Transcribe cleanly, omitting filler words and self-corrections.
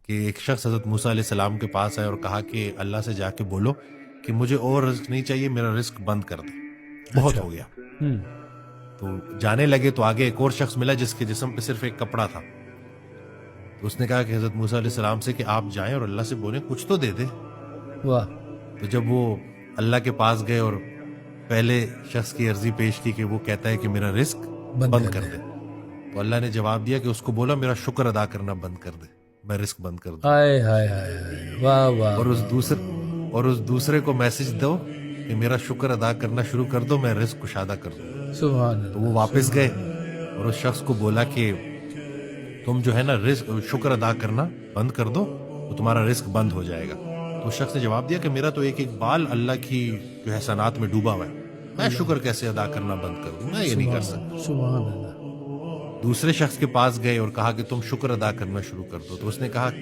کہ ایک شخص حضرت موسیٰ علیہ السلام کے پاس آئے اور کہا کہ اللہ سے جا کے بولو کہ مجھے اور رزق نہیں چاہیے، میرا رزق بند کر دے، بہت اچھا. ہو گیا. ہم. تو جانے لگے تو آگے ایک اور شخص ملا جس کے جسم پہ صرف ایک کپڑا تھا. تو اس نے کہا کہ حضرت موسیٰ علیہ السلام سے کہ آپ جائیں اور اللہ سے بولیں کچھ تو دے دے. واہ. تو جب وہ اللہ کے پاس گئے اور پہلے شخص کی عرضی پیش کی کہ وہ کہتا ہے کہ میرا رزق بند کر دے، تو اللہ نے جواب دیا کہ اس کو بولا میرا شکر ادا کرنا بند کر دے، میں رزق بند کر دوں. ہائے ہائے ہائے ہائے. واہ واہ. اور اس دوسرے کو میسج دو کہ میرا شکر ادا کرنا شروع کر دو، میں رزق کشادہ کر دوں. سبحان تو وہ اللہ. واپس گئے اور اس شخص کو بولا کہ تم جو ہے نا رزق شکر ادا کرنا بند کر دو تو تمہارا رزق بند ہو جائے گا. تو اس شخص نے جواب دیا کہ میرا تو ایک ایک بال اللہ کی جو احسانات میں ڈوبا ہوا ہے، میں شکر کیسے ادا کرنا بند کر دوں، میں یہ نہیں کر سکتا. سبحان اللہ. دوسرے شخص کے پاس گئے اور کہا کہ تم شکر ادا کرنا شروع کر دو. تو اس نے کہا کہ